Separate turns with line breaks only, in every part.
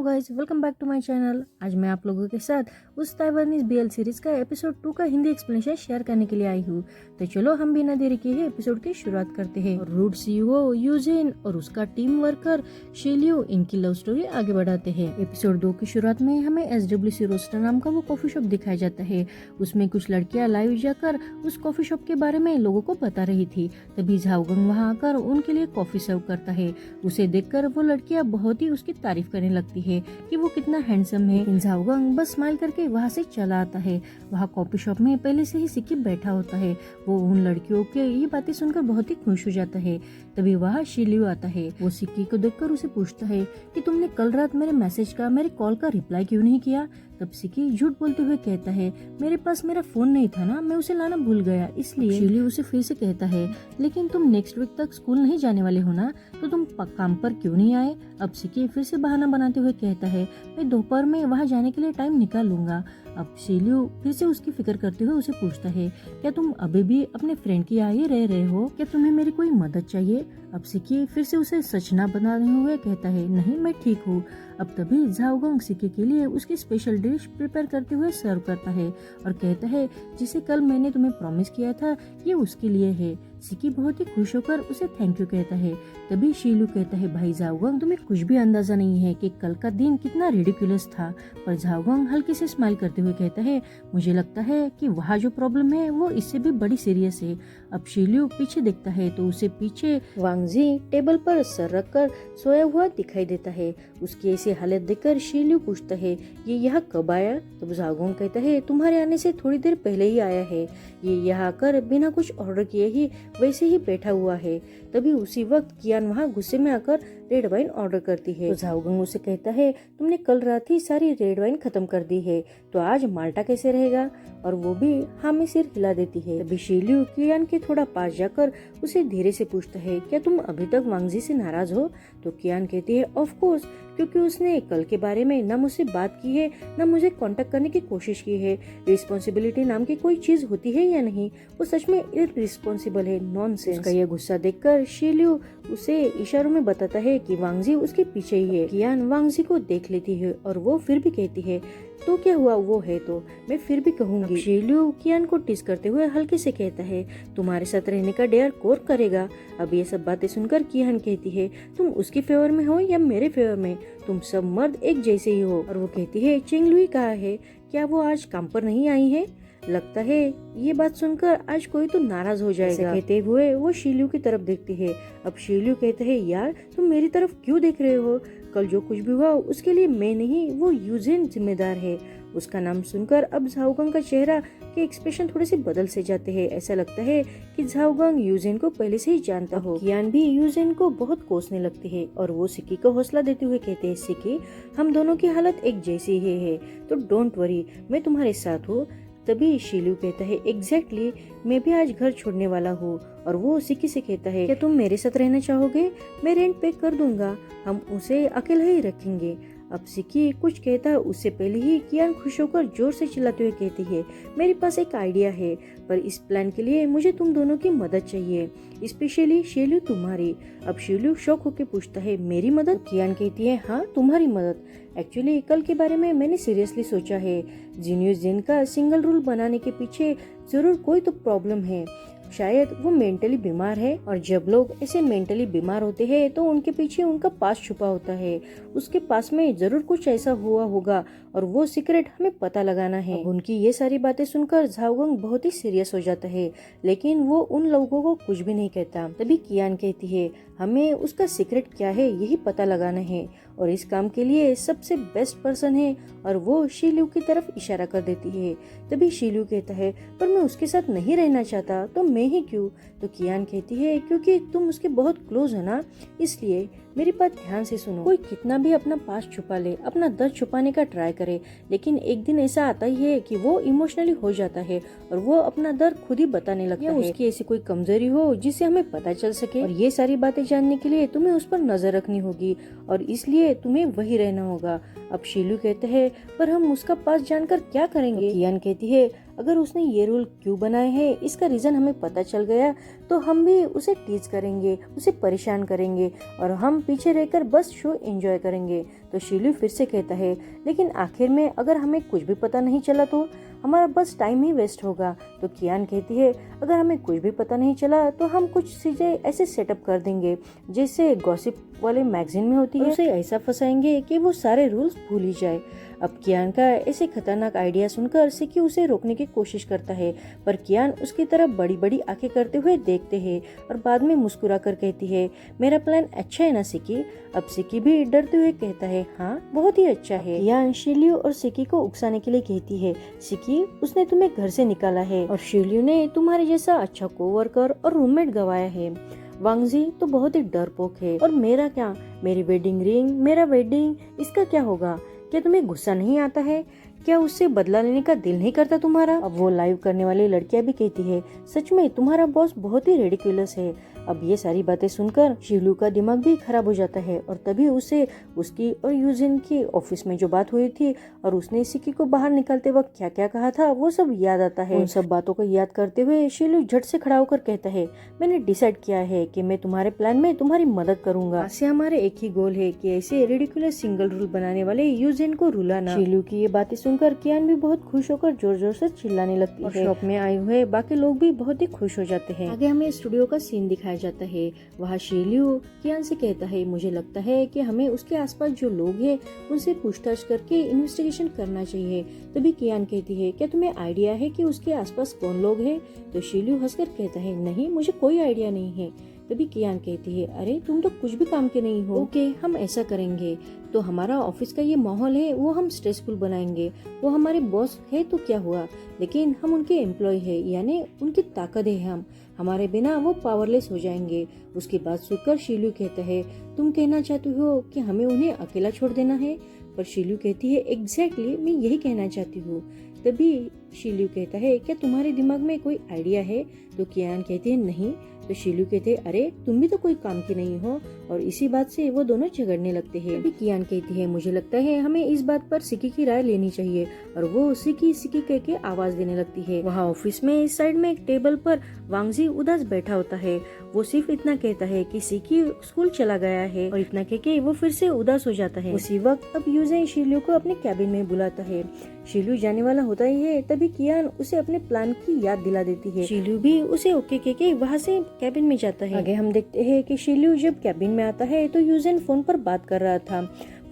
Hello guys, welcome back to my channel. आज मैं आप लोगों के साथ उस ताइवानीज बीएल सीरीज का एपिसोड 2 का हिंदी एक्सप्लेनेशन शेयर करने के लिए आई हूँ। तो चलो हम बिना देरी किए एपिसोड की शुरुआत करते हैं। रूट सीईओ यूजिन और उसका टीम वर्कर शेलियो इनकी लव स्टोरी आगे बढ़ाते हैं। एपिसोड 2 की शुरुआत में हमें SWC रोस्टर नाम का वो कॉफी शॉप दिखाया जाता है। उसमें कुछ लड़कियां लाइव जाकर उस कॉफी शॉप के बारे में लोगों को बता रही थी। तभी झाओगंग वहाँ आकर उनके लिए कॉफी सर्व करता है। उसे देखकर वो लड़कियां बहुत ही उसकी तारीफ करने लगती है कि वो कितना हैंडसम है। लेकिन झाओगंग बस स्माइल करके वहाँ से चला आता है। वहाँ कॉफी शॉप में पहले से ही सिक्की बैठा होता है। वो उन लड़कियों के ये बातें सुनकर बहुत ही खुश हो जाता है। तभी वहाँ शिलियो आता है। वो सिक्की को देखकर उसे पूछता है कि तुमने कल रात मेरे मैसेज का, मेरे कॉल का रिप्लाई क्यों नहीं किया। तब सिक्की झूठ बोलते हुए कहता है, मेरे पास मेरा फोन नहीं था ना, मैं उसे लाना भूल गया इसलिए। शिलियो उसे फिर से कहता है, लेकिन तुम नेक्स्ट वीक तक स्कूल नहीं जाने वाले हो ना, तो तुम काम पर क्यों नहीं आए। अब सिक्की फिर से बहाना बनाते हुए कहता है, मैं दोपहर में वहाँ जाने के लिए टाइम निकाल लूंगा। अब शिलियो फिर से उसकी फिक्र करते हुए उसे पूछता है, क्या तुम अभी भी अपने फ्रेंड की यहाँ ही रह रहे हो, क्या तुम्हें मेरी कोई मदद चाहिए। अब सिक्की फिर से उसे सच ना बनाते हुए कहता है, नहीं मैं ठीक हूँ। अब तभी झाओगंग सिक्की के लिए उसकी स्पेशल डिश प्रिपेयर करते हुए सर्व करता है और कहता है, जिसे कल मैंने तुम्हें प्रॉमिस किया था ये उसके लिए है। सिक्की बहुत ही खुश होकर उसे थैंक यू कहता है। तभी शीलू कहता है, भाई झाओगंग तुम्हें कुछ भी अंदाजा नहीं है कि कल का दिन कितना रिडिकुलस था। पर झाओगंग हल्के से स्माइल करते हुए कहता है, मुझे लगता है कि वहाँ जो प्रॉब्लम है वो इससे भी बड़ी सीरियस है। अब शीलू पीछे देखता है तो उसे पीछे वांगजी टेबल पर सर रखकर सोया हुआ दिखाई देता है। उसकी ऐसी हालत देखकर शीलू पूछता है, ये यहाँ कब आया। तब झाओगंग कहता है, तुम्हारे आने से थोड़ी देर पहले ही आया है। ये यहाँ आकर बिना कुछ ऑर्डर किए ही वैसे ही बैठा हुआ है। तभी उसी वक्त कियान वहाँ गुस्से में आकर रेड वाइन ऑर्डर करती है। तो झाओगंग उसे कहता है, तुमने कल रात ही सारी रेड वाइन खत्म कर दी है, तो आज माल्टा कैसे रहेगा। और वो भी हाँ में सिर हिला देती है। तभी शीलियो कियान के थोड़ा पास जाकर उसे धीरे से पूछता है, क्या तुम अभी तक वांगजी से नाराज हो। तो कियान कहती है, ऑफ कोर्स, क्योंकि उसने कल के बारे में न मुझसे बात की है, न मुझे कांटेक्ट करने की कोशिश की है। रिस्पॉन्सिबिलिटी नाम की कोई चीज होती है या नहीं, वो सच में इररिस्पॉन्सिबल है, नॉनसेंस। उसका यह गुस्सा देखकर शीलियो उसे इशारों में बताता है कि वांगजी उसके पीछे ही है। कियान वांगजी को देख लेती है और वो फिर भी कहती है, तो क्या हुआ, वो है तो मैं फिर भी कहूंगी। शीलियो कियान को टिस करते हुए हल्के से कहता है, तुम्हारे साथ रहने का डेयर कोर करेगा। अब ये सब बातें सुनकर कियान कहती है, तुम उसकी फेवर में हो या मेरे फेवर में, तुम सब मर्द एक जैसे ही हो। और वो कहती है, चिंगलुई कहाँ है, क्या वो आज काम पर नहीं आई है। लगता है ये बात सुनकर आज कोई तो नाराज हो जाएगा। कहते हुए वो शीलियो की तरफ देखती है। अब शीलियो कहते है, यार तुम मेरी तरफ क्यों देख रहे हो, कल जो कुछ भी हुआ उसके लिए मैं नहीं, वो यूजिन जिम्मेदार है। उसका नाम सुनकर अब झाओगंग का चेहरा के एक्सप्रेशन थोड़े से बदल से जाते हैं। ऐसा लगता है कि झाओगंग यूजिन को पहले से ही जानता हो। कियान भी यूजिन को बहुत कोसने लगती है और वो सिक्की को हौसला देते हुए कहते हैं, सिक्की हम दोनों की हालत एक जैसी ही है, तो डोंट वरी, मैं तुम्हारे साथ हूँ। तभी शीलू कहता है, एग्जैक्टली, मैं भी आज घर छोड़ने वाला हूँ। और वो सिक्की से कहता है, क्या तुम मेरे साथ रहना चाहोगे, मैं रेंट पे कर दूंगा, हम उसे अकेला ही रखेंगे। अब सिक्की कुछ कहता है उससे पहले ही कियान खुश होकर जोर से चिल्लाते हुए कहती है, मेरे पास एक आइडिया है, पर इस प्लान के लिए मुझे तुम दोनों की मदद चाहिए, स्पेशली शेलू तुम्हारी। अब शेलू शौक होकर पूछता है, मेरी मदद। कियान कहती है, हाँ तुम्हारी मदद। एक्चुअली कल के बारे में मैंने सीरियसली सोचा है। जीनियस जिन का सिंगल रूल बनाने के पीछे जरूर कोई तो प्रॉब्लम है। शायद वो मेंटली बीमार है, और जब लोग ऐसे मेंटली बीमार होते हैं तो उनके पीछे उनका पास छुपा होता है। उसके पास में जरूर कुछ ऐसा हुआ होगा और वो सीक्रेट हमें पता लगाना है। उनकी ये सारी बातें सुनकर झाओगंग बहुत ही सीरियस हो जाता है, लेकिन वो उन लोगों को कुछ भी नहीं कहता। तभी कियान कहती है, हमें उसका सीक्रेट क्या है यही पता लगाना है, और इस काम के लिए सबसे बेस्ट पर्सन है, और वो शीलू की तरफ इशारा कर देती है। तभी शीलू कहता है, पर मैं उसके साथ नहीं रहना चाहता, तो मैं ही क्यों। तो कियान कहती है, क्योंकि तुम उसके बहुत क्लोज है ना, इसलिए मेरी बात ध्यान से सुनो। कोई कितना भी अपना पास छुपा ले, अपना दर्द छुपाने का ट्राई करे, लेकिन एक दिन ऐसा आता ही है कि वो इमोशनली हो जाता है और वो अपना दर्द खुद ही बताने लगता है। उसकी ऐसी कोई कमजोरी हो जिससे हमें पता चल सके, और ये सारी बातें जानने के लिए तुम्हें उस पर नजर रखनी होगी, और इसलिए तुम्हें वही रहना होगा। अब शीलू कहते हैं, पर हम उसका पास जानकर क्या करेंगे। कियान कहती है, अगर उसने ये रूल क्यों बनाए हैं इसका रीजन हमें पता चल गया तो हम भी उसे टीज करेंगे, उसे परेशान करेंगे और हम पीछे रहकर बस शो एंजॉय करेंगे। तो शीलू फिर से कहता है लेकिन आखिर में अगर हमें कुछ भी पता नहीं चला तो हमारा बस टाइम ही वेस्ट होगा। तो कियान कहती है अगर हमें कुछ भी पता नहीं चला तो हम कुछ चीजें ऐसे सेटअप कर देंगे जैसे गॉसिप वाले मैगजीन में होती है, उसे ऐसा फंसाएंगे कि वो सारे रूल्स भूल ही जाए। अब कियान का ऐसे खतरनाक आइडिया सुनकर सिकी उसे रोकने की कोशिश करता है, पर कियान उसकी तरफ बड़ी बड़ी आंखें करते हुए देखते हैं और बाद में मुस्कुरा कर कहती है मेरा प्लान अच्छा है ना सिकी। अब सिकी भी डरते हुए कहता है हाँ बहुत ही अच्छा है। कियान शिलियो और सिकी को उकसाने के लिए कहती है सिकी उसने तुम्हें घर से निकाला है और शिलियो ने तुम्हारे जैसा अच्छा कोवर्कर और रूममेट गवाया है। वांगजी तो बहुत ही डरपोक है और मेरा क्या, मेरी वेडिंग रिंग, मेरा वेडिंग, इसका क्या होगा? क्या तुम्हें गुस्सा नहीं आता है? क्या उससे बदला लेने का दिल नहीं करता तुम्हारा? अब वो लाइव करने वाली लड़कियां भी कहती है सच में तुम्हारा बॉस बहुत ही रेडिकुलस है। अब ये सारी बातें सुनकर शिलू का दिमाग भी खराब हो जाता है और तभी उसे उसकी और यूजिन की ऑफिस में जो बात हुई थी और उसने सिकी को बाहर निकालते वक्त क्या क्या कहा था वो सब याद आता है। उन सब बातों को याद करते हुए शिलू झट से खड़ा होकर कहता है मैंने डिसाइड किया है कि मैं तुम्हारे प्लान में तुम्हारी मदद करूंगा। ऐसे हमारे एक ही गोल है कि ऐसे रेडिकुलस सिंगल रूल बनाने वाले यूजिन को रुलाना। शिलू की ये बातें सुनकर कियान भी बहुत खुश होकर जोर जोर से चिल्लाने लगती है। शॉप में आए हुए बाकी लोग भी बहुत ही खुश हो जाते हैं। आगे हमें स्टूडियो का सीन दिखाया जाता है। वहाँ शिलियो कियान से कहता है मुझे लगता है कि हमें उसके आसपास जो लोग हैं उनसे पूछताछ करके इन्वेस्टिगेशन करना चाहिए। तभी कियान कहती है क्या तुम्हें आइडिया है कि उसके आसपास कौन लोग हैं? तो शिलियो हंसकर कहता है नहीं मुझे कोई आइडिया नहीं है। तभी कियान कहती है अरे तुम तो कुछ भी काम के नहीं हो। ओके हम ऐसा करेंगे तो हमारा ऑफिस का ये माहौल है वो हम स्ट्रेसफुल बनाएंगे। वो हमारे बॉस है तो क्या हुआ, लेकिन हम उनके एम्प्लॉय है यानी उनकी ताकत है, हम हमारे बिना वो पावरलेस हो जाएंगे। उसकी बात सुनकर शीलू कहता है तुम कहना चाहती हो कि हमें उन्हें अकेला छोड़ देना है? पर शीलू कहती है एग्जैक्टली मैं यही कहना चाहती हूँ। तभी शीलू कहता है क्या तुम्हारे दिमाग में कोई आइडिया है? तो कियान कहते हैं नहीं। तो शीलू कहते अरे तुम भी तो कोई काम की नहीं हो और इसी बात से वो दोनों झगड़ने लगते हैं। तभी कियान कहती है मुझे लगता है हमें इस बात पर सिकी की राय लेनी चाहिए और वो सिकी सिकी कह के आवाज देने लगती है। वहाँ ऑफिस में इस साइड में एक टेबल पर वांगजी उदास बैठा होता है। वो सिर्फ इतना कहता है कि सिकी स्कूल चला गया है और इतना कह के वो फिर से उदास हो जाता है। उसी वक्त अब यूजेन शीलू को अपने कैबिन में बुलाता है। शीलू जाने वाला होता ही है तभी कियान उसे अपने प्लान की याद दिला देती है। शीलू भी उसे ओके कह के वहाँ से कैबिन में जाता है। आगे हम देखते हैं कि शीलू जब कैबिन में आता है तो यूजेन फोन पर बात कर रहा था।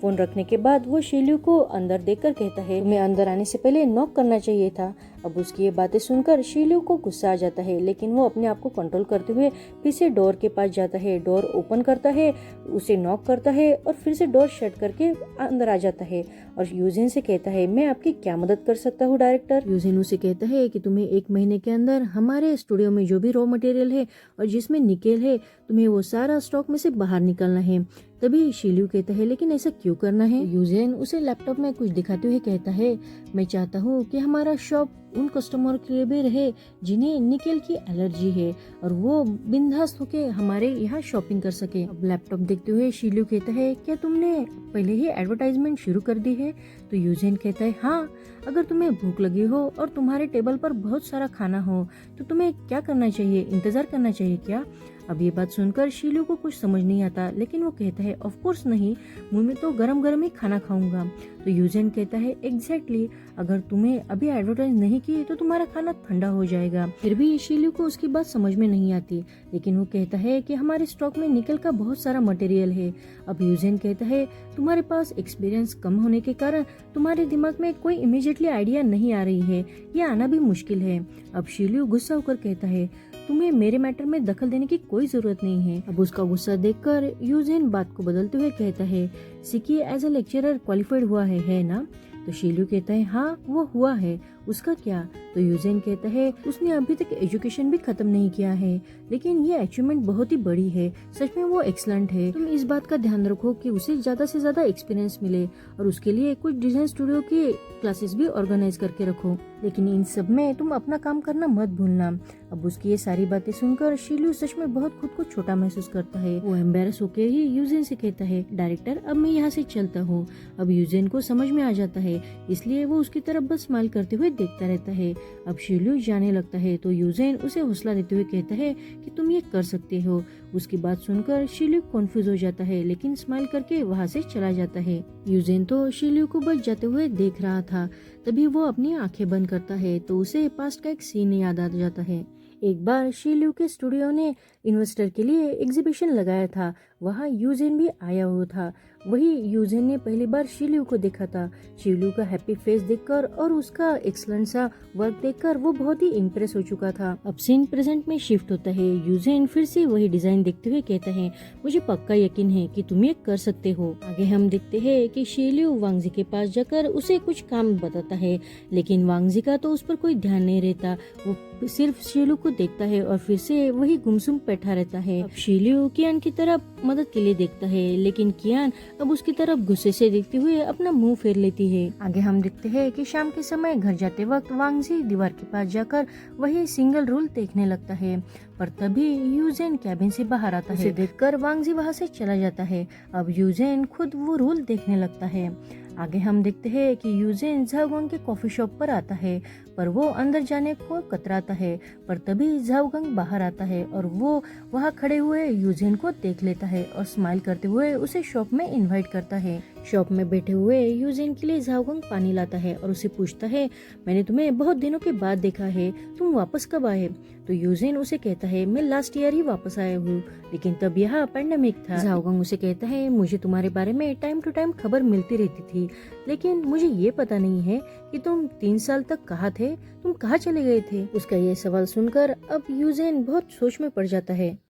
फोन रखने के बाद वो शीलू को अंदर देखकर कहता है तुम्हें अंदर आने से पहले नॉक करना चाहिए था। अब उसकी ये बातें सुनकर शीलू को गुस्सा आ जाता है, लेकिन वो अपने आप को कंट्रोल करते हुए फिर से डोर के पास जाता है, डोर ओपन करता है, उसे नॉक करता है और फिर से डोर शट करके अंदर आ जाता है और यूजिन से कहता है मैं आपकी क्या मदद कर सकता हूँ डायरेक्टर। यूजिन उसे कहता है कि तुम्हें 1 महीने के अंदर हमारे स्टूडियो में जो भी रॉ मटेरियल है और जिसमें निकेल है तुम्हें वो सारा स्टॉक में से बाहर निकलना है। तभी शीलू कहता है लेकिन ऐसा क्यों करना है? यूजेन उसे लैपटॉप में कुछ दिखाते हुए कहता है मैं चाहता हूँ कि हमारा शॉप उन कस्टमर के लिए भी रहे जिन्हें निकेल की एलर्जी है और वो बिंदास होके हमारे यहाँ शॉपिंग कर सके। अब लैपटॉप देखते हुए शीलू कहता है क्या तुमने पहले ही एडवर्टाइजमेंट शुरू कर दी है? तो यूजेन कहता है हाँ, अगर तुम्हें भूख लगी हो और तुम्हारे टेबल पर बहुत सारा खाना हो तो तुम्हें क्या करना चाहिए, इंतजार करना चाहिए क्या? अब ये बात सुनकर शीलू को कुछ समझ नहीं आता, लेकिन वो कहता है ऑफ कोर्स नहीं, मुंह में तो गरम गरम ही खाना खाऊंगा। तो यूजेन कहता है एग्जैक्टली, अगर तुम्हें अभी एडवर्टाइज नहीं की तो तुम्हारा खाना ठंडा हो जाएगा। फिर भी शीलू को उसकी बात समझ में नहीं आती, लेकिन वो कहता है कि हमारे स्टॉक में निकल का बहुत सारा मटेरियल है। अब यूजेन कहता है तुम्हारे पास एक्सपीरियंस कम होने के कारण तुम्हारे दिमाग में कोई इमीडिएटली आइडिया नहीं आ रही है, ये आना भी मुश्किल है। अब शीलू गुस्सा होकर कहता है तुम्हें मेरे मैटर में दखल देने की कोई जरूरत नहीं है। अब उसका गुस्सा देखकर यूजेन बात को बदलते हुए कहता है सिकी एज ए लेक्चरर क्वालिफाइड हुआ है ना? तो शीलू कहता है हाँ वो हुआ है, उसका क्या? तो यूजेन कहता है उसने अभी तक एजुकेशन भी खत्म नहीं किया है, लेकिन ये अचीवमेंट बहुत ही बड़ी है, सच में वो एक्सलेंट है। तुम इस बात का ध्यान रखो कि उसे ज्यादा से ज्यादा एक्सपीरियंस मिले और उसके लिए कुछ डिजाइन स्टूडियो की क्लासेस भी ऑर्गेनाइज करके रखो, लेकिन इन सब में तुम अपना काम करना मत भूलना। अब उसकी ये सारी बातें सुनकर शीलू सच में बहुत खुद को छोटा महसूस करता है। वो एम्बेरस होकर ही यूजेन से कहता है डायरेक्टर अब मैं यहाँ से चलता हूँ। अब यूजेन को समझ में आ जाता है, इसलिए वो उसकी तरफ बस स्माइल करते हुए देखता रहता है। अब शील्यू जाने लगता है तो यूजेन उसे हौसला देते हुए कहता है कि तुम ये कर सकते हो। उसकी बात सुनकर शील्यू कंफ्यूज हो जाता है, लेकिन स्माइल करके वहाँ से चला जाता है। यूजेन तो शील्यू को बच जाते हुए देख रहा था। तभी वो अपनी आंखें बंद करता है तो उसे पास्ट का एक सीन याद आ जाता है। एक बार शील्यू के स्टूडियो ने इन्वेस्टर के लिए एग्जीबिशन लगाया था। वहाँ यूजेन भी आया हुआ था। वही यूजेन ने पहली बार शील्यू को देखा था। शील्यू का हैप्पी फेस देखकर और उसका एक्सलेंट सा वर्क देखकर वो बहुत ही इम्प्रेस हो चुका था। अब सीन प्रेजेंट में शिफ्ट होता है। यूजेन फिर से वही डिजाइन देखते हुए कहता है, मुझे पक्का यकीन है कि तुम ये कर सकते हो। आगे हम देखते हैं कि शील्यू वांगजी के पास जाकर उसे कुछ काम बताता है, लेकिन वांगजी का तो उस पर कोई ध्यान नहीं रहता। वो सिर्फ शील्यू को देखता है और फिर से वही गुमसुम बैठा रहता है। अब शील्यू कियान की तरफ मदद के लिए देखता है, लेकिन कियान अब उसकी तरफ गुस्से से देखते हुए अपना मुंह फेर लेती है। आगे हम देखते हैं कि शाम के समय घर जाते वक्त वांगजी दीवार के पास जाकर वही सिंगल रूल देखने लगता है, पर तभी यूजेन कैबिन से बाहर आता है। उसे देखकर वांगजी वहाँ से चला जाता है। अब यूजेन खुद वो रूल देखने लगता है। आगे हम देखते हैं कि यूजेन झाओगंग के कॉफी शॉप पर आता है, पर वो अंदर जाने को कतराता है। पर तभी झाओगंग बाहर आता है और वो वहाँ खड़े हुए यूजेन को देख लेता है और स्माइल करते हुए उसे शॉप में इनवाइट करता है। शॉप में बैठे हुए यूजेन के लिए झाओगंग पानी लाता है और उसे पूछता है, मैंने तुम्हें बहुत दिनों के बाद देखा है, तुम वापस कब आए? तो यूजेन उसे कहता है, मैं लास्ट ईयर ही वापस आया हूँ, लेकिन तब यहाँ पैंडेमिक था। झाओगंग उसे कहता है, मुझे तुम्हारे बारे में टाइम टू टाइम खबर मिलती रहती थी, लेकिन मुझे ये पता नहीं है कि तुम 3 साल तक कहाँ थे, तुम कहाँ चले गए थे? उसका ये सवाल सुनकर अब यूजेन बहुत सोच में पड़ जाता है।